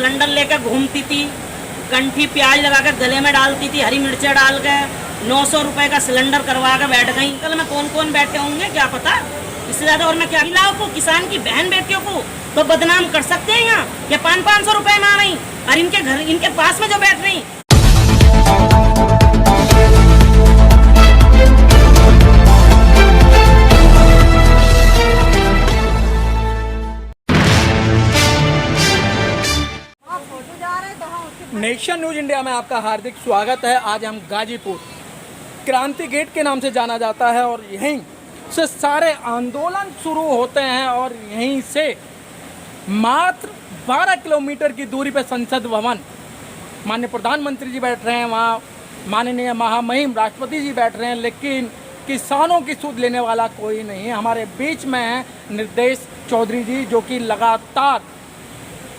Cylinder लेकर घूमती थी, कंठी प्याज लगा कर गले में डालती थी, हरी मिर्चें डाल के 900 रुपए का सिलेंडर करवा कर बैठ गई। कल में कौन कौन बैठे होंगे क्या पता, इससे ज्यादा। और मैं क्या, महिलाओं को, किसान की बहन बेटियों को तो बदनाम कर सकते हैं यहाँ, ये 500-500 रुपए में आ रही और इनके घर, इनके पास में जो बैठ रही। नेशन न्यूज इंडिया में आपका हार्दिक स्वागत है। आज हम गाजीपुर क्रांति गेट के नाम से जाना जाता है और यहीं से सारे आंदोलन शुरू होते हैं और यहीं से मात्र 12 किलोमीटर की दूरी पर संसद भवन, माननीय प्रधानमंत्री जी बैठ रहे हैं, वहाँ माननीय महामहिम राष्ट्रपति जी बैठ रहे हैं, लेकिन किसानों की सुध लेने वाला कोई नहीं है। हमारे बीच में है निर्देश चौधरी जी, जो कि लगातार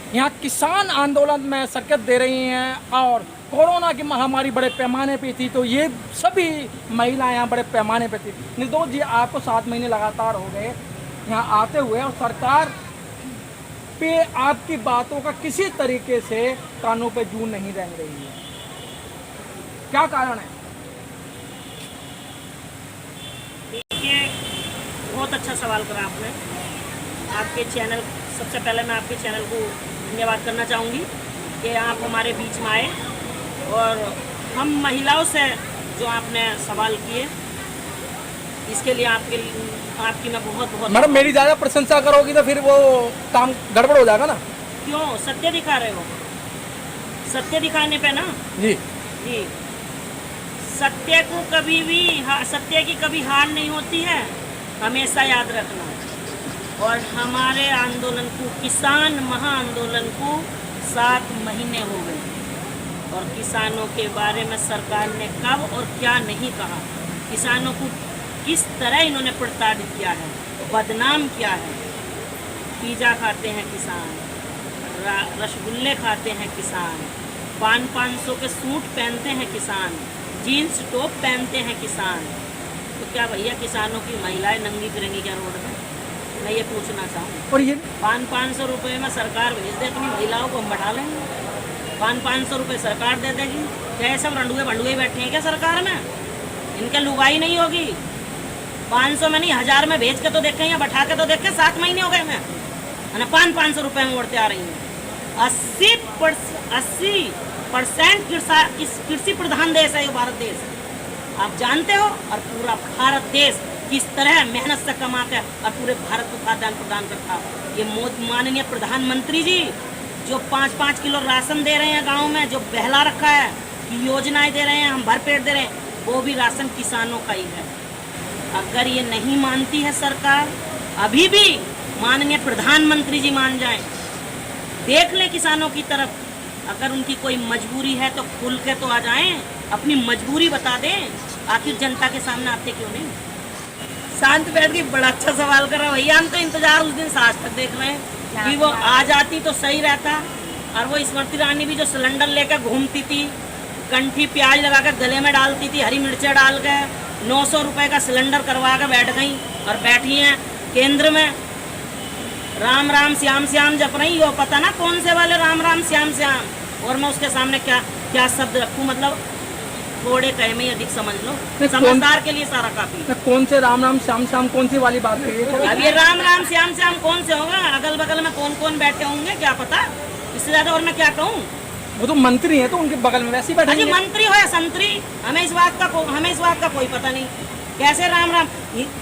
यहाँ किसान आंदोलन में शिरकत दे रही हैं और कोरोना की महामारी बड़े पैमाने पे थी तो ये सभी महिलाएं यहाँ बड़े पैमाने पे थी। निर्दोष जी, आपको 7 महीने लगातार हो गए यहाँ आते हुए और सरकार पे आपकी बातों का किसी तरीके से कानों पे जूं नहीं रह रही है, क्या कारण है? देखिए, बहुत अच्छा सवाल करा आपने। आपके चैनल, सबसे पहले मैं आपके चैनल को धन्यवाद करना चाहूँगी कि आप हमारे बीच में आए और हम महिलाओं से जो आपने सवाल किए, इसके लिए आपकी मैं बहुत बहुत। मैडम, मेरी ज़्यादा प्रशंसा करोगी तो फिर वो काम गड़बड़ हो जाएगा ना। क्यों? सत्य दिखा रहे हो, सत्य दिखाने पे ना जी जी, सत्य को कभी भी, सत्य की कभी हार नहीं होती है, हमेशा याद रखना। और हमारे आंदोलन को, किसान महाआंदोलन को 7 महीने हो गए और किसानों के बारे में सरकार ने कब और क्या नहीं कहा, किसानों को किस तरह इन्होंने प्रताड़ित किया है, बदनाम किया है। पिज़्ज़ा खाते हैं किसान, रसगुल्ले खाते हैं किसान, 500 के सूट पहनते हैं किसान, जीन्स टॉप पहनते हैं किसान। तो क्या भैया किसानों की महिलाएं नंगी फिरेंगी क्या रोड में? मैं ये पूछना चाहूँ। और ये 500 रुपये में सरकार भेज दे अपनी महिलाओं को, हम बैठा लेंगे। 500 रुपये सरकार दे देगी। क्या ये सब रंडुए भंडुए बैठे हैं क्या सरकार में? इनके लुगाई नहीं होगी। 500 में नहीं, 1000 में भेज के तो देखें या बैठा के तो देखें। 7 महीने हो गए मैं, 500 रुपये में उड़ते आ रही हैं। 80% कृषि प्रधान देश है ये भारत देश, आप जानते हो। और पूरा भारत देश किस तरह मेहनत से कमाकर और पूरे भारत को खाद्यान्न प्रदान करता है। ये माननीय प्रधानमंत्री जी जो 5-5 किलो राशन दे रहे हैं गाँव में, जो बहला रखा है, योजनाएं दे रहे हैं, हम भरपेट दे रहे हैं, वो भी राशन किसानों का ही है। अगर ये नहीं मानती है सरकार, अभी भी माननीय प्रधानमंत्री जी मान जाएं, देख ले किसानों की तरफ। अगर उनकी कोई मजबूरी है तो खुल के तो आ जाएं, अपनी मजबूरी बता दें। आखिर जनता के सामने आते क्यों नहीं? शांत बैठ के बड़ा अच्छा सवाल कर रहा है भैया। हम तो इंतजार उस दिन आज तक देख रहे हैं कि वो आ जाती तो सही रहता। और वो स्मृति ईरानी भी जो सिलेंडर लेकर घूमती थी, कंठी प्याज लगा कर गले में डालती थी, हरी मिर्चें डाल के 900 रुपए का सिलेंडर करवा कर बैठ गई और बैठी हैं केंद्र में। राम राम श्याम श्याम जप रही हो, पता ना कौन से वाले राम राम श्याम श्याम। और मैं उसके सामने क्या क्या शब्द रखूं, मतलब थोड़े कहे में अधिक समझ लो, समझदार के लिए सारा काफी। कौन से राम राम श्याम श्याम, कौन सी वाली बात है? अब ये राम राम श्याम श्याम कौन से होगा? अगल बगल में कौन कौन बैठे होंगे क्या पता, इससे ज्यादा और मैं क्या कहूँ। वो तो मंत्री है तो उनके बगल में वैसे ही बैठे हैं। मंत्री हो या संतरी, हमें इस बात का कोई पता नहीं। कैसे राम राम,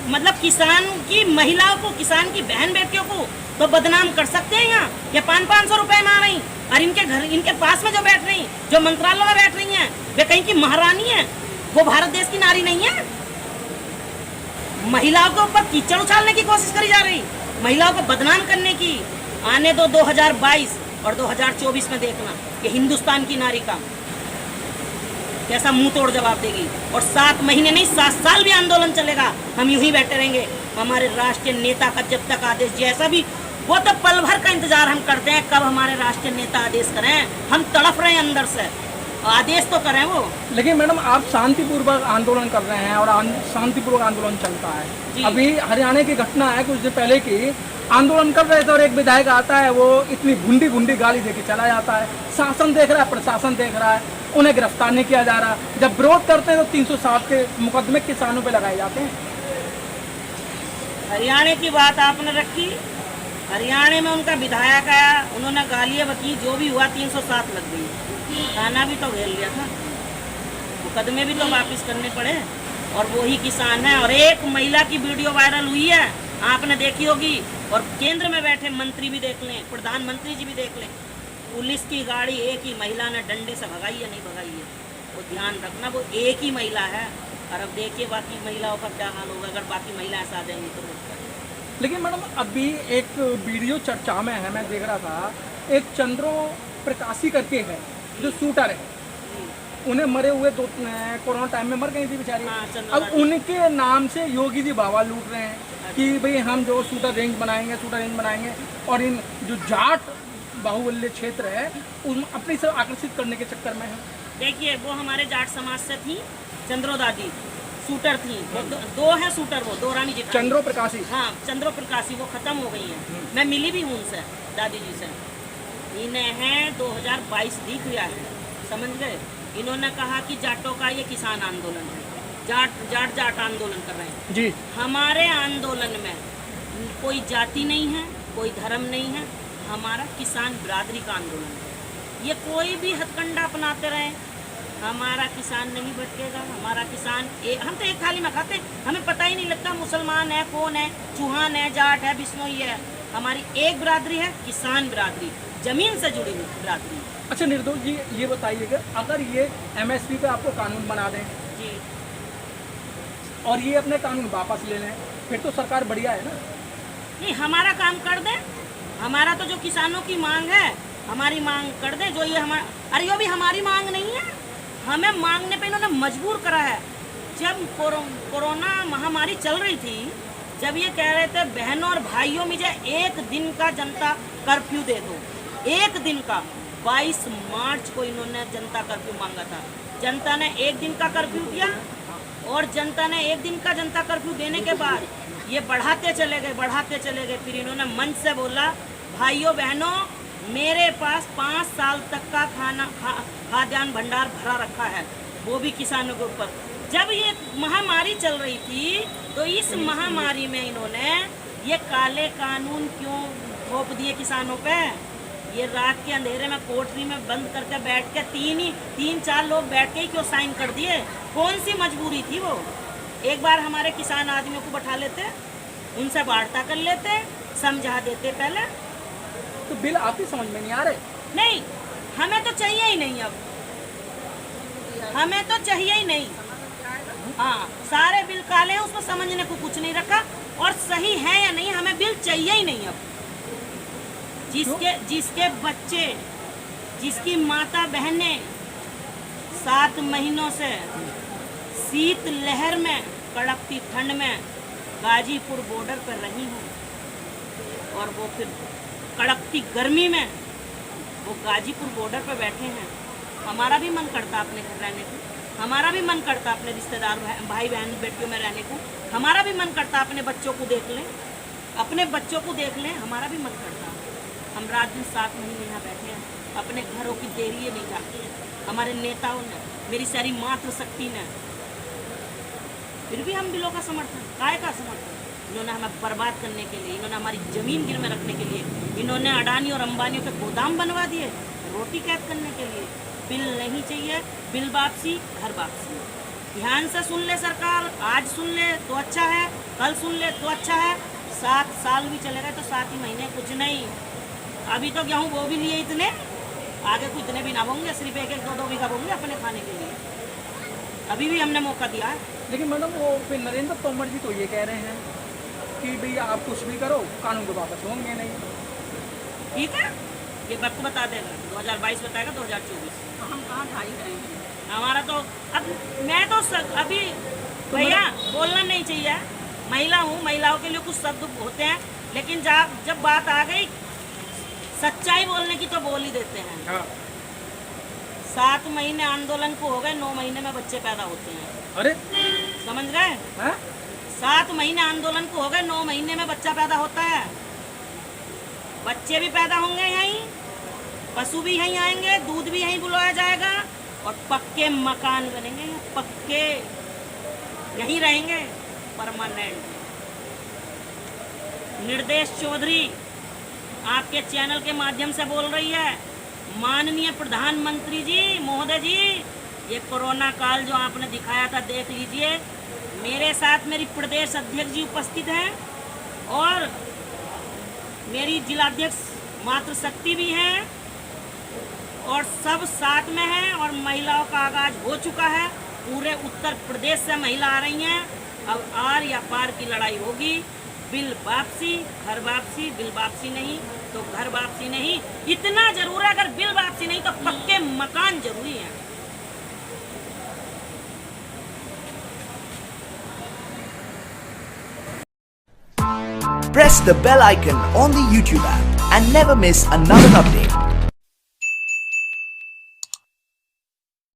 मतलब किसान की महिलाओं को, किसान की बहन बेटियों को तो बदनाम कर सकते हैं यहाँ। ये 500 रुपए में आ रही और इनके घर, इनके पास में जो बैठ रही, जो मंत्रालय में बैठ रही हैं, वे कहीं की महारानी है, वो भारत देश की नारी नहीं है। महिलाओं के ऊपर कीचड़ उछालने की कोशिश करी जा रही, महिलाओं को बदनाम करने की। आने दो 2022 और 2024 में देखना कि हिंदुस्तान की नारी का कैसा मुंह तोड़ जवाब देगी। और 7 महीने नहीं, 7 साल भी आंदोलन चलेगा, हम यूं ही बैठे रहेंगे। हमारे राष्ट्रीय नेता का जब तक आदेश, जैसा भी, वो तो पल भर का इंतजार हम करते हैं कब हमारे राष्ट्रीय नेता आदेश करें। हम तड़प रहे हैं अंदर से, आदेश तो करें वो। लेकिन मैडम आप शांतिपूर्वक आंदोलन कर रहे हैं और शांतिपूर्वक आंदोलन चलता है। जी। अभी हरियाणा की घटना है कुछ दिन पहले की, आंदोलन कर रहे थे और एक विधायक आता है, वो इतनी भुंडी गाली दे के चला जाता है। शासन देख रहा है, प्रशासन देख रहा है, उन्हें गिरफ्तार नहीं किया जा रहा। जब विरोध करते हैं तो 307 के मुकदमे किसानों पे लगाए जाते हैं। हरियाणा की बात आपने रखी, हरियाणा में उनका विधायक आया, उन्होंने गालियाँ बकी, जो भी हुआ 307 लग गई। थाना भी तो घेर लिया था, मुकदमे भी तो वापस करने पड़े, और वो ही किसान है। और एक महिला की वीडियो वायरल हुई है, आपने देखी होगी, और केंद्र में बैठे मंत्री भी देख लें, प्रधानमंत्री जी भी देख लें, पुलिस की गाड़ी एक ही महिला ने डंडे से भगाई है, नहीं भगाई है, वो ध्यान रखना, वो एक ही महिला है। और अब देखिए बाकी महिलाओं का क्या हाल होगा अगर बाकी महिलाएं साथ देंगी तो। लेकिन मैडम अभी एक वीडियो चर्चा में है, मैं देख रहा था, एक चंद्रो प्रकाशी करके है जो शूटर है, उन्हें मरे हुए दो कोरोना टाइम में मर गई थी बेचारी। हाँ, अब उनके नाम से योगी जी बाबा लूट रहे हैं कि भाई हम जो शूटर रेंज बनाएंगे, और इन जो जाट बाहुबल्य क्षेत्र है उन अपनी से आकर्षित करने के चक्कर में है। देखिए वो हमारे जाट समाज से थी, चंद्रो दादी शूटर थी, वो दो हैं शूटर, वो दो रानी जी चंद्रो प्रकाशी। हाँ, चंद्रो प्रकाशी, वो खत्म हो गई हैं। मैं मिली भी हूँ उनसे, दादी जी से। इन्हें हैं 2022 दिख गया है, समझ गए। इन्होंने कहा कि जाटों का ये किसान आंदोलन है, जाट आंदोलन कर रहे हैं जी। हमारे आंदोलन में कोई जाति नहीं है, कोई धर्म नहीं है, हमारा किसान बिरादरी का आंदोलन है। ये कोई भी हथकंडा अपनाते रहे, हमारा किसान नहीं भटकेगा। हमारा किसान हम तो एक थाली में खाते, हमें पता ही नहीं लगता मुसलमान है, कौन है, चौहान है, जाट है, बिश्नोई है। हमारी एक बिरादरी है, किसान बिरादरी, जमीन से जुड़ी हुई बिरादरी। अच्छा निर्दोष जी, ये बताइएगा, अगर ये MSP पे आपको कानून बना दें जी, और ये अपने कानून वापस ले लें, फिर तो सरकार बढ़िया है ना। नहीं, हमारा काम कर दें, हमारा तो जो किसानों की मांग है, हमारी मांग कर दें। जो ये हमारा, अरे ये भी हमारी मांग नहीं है, हमें मांगने पे इन्होंने मजबूर करा है। जब कोरोना महामारी चल रही थी, जब ये कह रहे थे बहनों और भाइयों मुझे एक दिन का जनता कर्फ्यू दे दो, एक दिन का, 22 मार्च को इन्होंने जनता कर्फ्यू मांगा था। जनता ने एक दिन का कर्फ्यू दिया, और जनता ने एक दिन का जनता कर्फ्यू देने के बाद ये बढ़ाते चले गए। फिर इन्होंने मंच से बोला, भाइयों बहनों, मेरे पास 5 साल तक का खाद्यान्न भंडार भरा रखा है, वो भी किसानों के ऊपर। जब ये महामारी चल रही थी, तो इस महामारी में इन्होंने ये काले कानून क्यों थोप दिए किसानों पे? ये रात के अंधेरे में कोठरी में बंद करके बैठ के 3-4 लोग बैठ के ही क्यों साइन कर दिए? कौन सी मजबूरी थी वो? एक बार हमारे किसान आदमियों को बैठा लेते, उनसे वार्ता कर लेते, समझा देते पहले। तो बिल आपकी समझ में नहीं आ रहे? नहीं, हमें तो चाहिए ही नहीं, अब हमें तो चाहिए ही नहीं। हाँ, सारे बिल काले हैं, उसको समझने को कुछ नहीं रखा, और सही है या नहीं हमें बिल चाहिए ही नहीं। अब जिसके बच्चे, जिसकी माता बहनें 7 महीनों से शीत लहर में, कड़कती ठंड में गाजीपुर बॉर्डर पर रही हूँ, और वो फिर कड़कती गर्मी में वो गाजीपुर बॉर्डर पर बैठे हैं। हमारा भी मन करता अपने घर रहने को, हमारा भी मन करता अपने रिश्तेदार भाई बहन बेटियों में रहने को, हमारा भी मन करता अपने बच्चों को देख लें, हमारा भी मन करता। हम रात दिन 7 महीने यहाँ बैठे हैं, अपने घरों की देरी नहीं जाती है। हमारे नेताओं ने, मेरी सारी मातृशक्ति ने, फिर भी हम बिलों का समर्थन, काय का समर्थन? इन्होंने हमें बर्बाद करने के लिए, इन्होंने हमारी जमीन गिर में रखने के लिए, इन्होंने अडानी और अंबानियों के गोदाम बनवा दिए रोटी कैद करने के लिए। बिल नहीं चाहिए, बिल वापसी, घर वापसी। ध्यान से सुन ले सरकार, आज सुन ले तो अच्छा है, कल सुन ले तो अच्छा है। 7 साल भी चले गए तो 7 ही महीने कुछ नहीं। अभी तो गेहूँ वो भी लिए इतने, आगे को इतने भी ना बोंगे, सिर्फ 1-2 बीघा बोंगे अपने खाने के लिए। अभी भी हमने मौका दिया है। लेकिन मैडम वो फिर नरेंद्र तोमर जी तो ये कह रहे हैं कि भैया आप कुछ भी करो, कानून को वापस होंगे नहीं। ठीक है, ये वक्त बता देगा, 2022 बताएगा, 2024 हम कहाँ ढाई रहे हैं। हमारा तो अब मैं तो अभी भैया बोलना नहीं चाहिए, महिला हूँ, महिलाओं के लिए कुछ शब्द होते हैं, लेकिन जब बात आ गई सच्चाई बोलने की तो बोल ही देते हैं। हाँ। 7 महीने आंदोलन को हो गए, 9 महीने में बच्चे पैदा होते हैं। अरे समझ गए? हैं? 7 महीने आंदोलन को हो गए, 9 महीने में बच्चा पैदा होता है। बच्चे भी पैदा होंगे यहीं, पशु भी यहीं आएंगे, दूध भी यहीं बुलाया जाएगा और पक्के मकान बनेंगे, पक्के यहीं रहेंगे परमानेंट। निर्देश चौधरी आपके चैनल के माध्यम से बोल रही है, माननीय प्रधानमंत्री जी महोदय जी, ये कोरोना काल जो आपने दिखाया था देख लीजिए। मेरे साथ मेरी प्रदेश अध्यक्ष जी उपस्थित हैं और मेरी जिलाध्यक्ष मातृशक्ति भी हैं और सब साथ में हैं और महिलाओं का आगाज हो चुका है। पूरे उत्तर प्रदेश से महिला आ रही हैं। अब आर या पार की लड़ाई होगी। बिल वापसी, घर वापसी, बिल वापसी नहीं तो घर वापसी नहीं। इतना जरूर है, अगर बिल वापसी नहीं तो पक्के मकान जरूरी है। Press the bell icon on the YouTube app and never miss another update.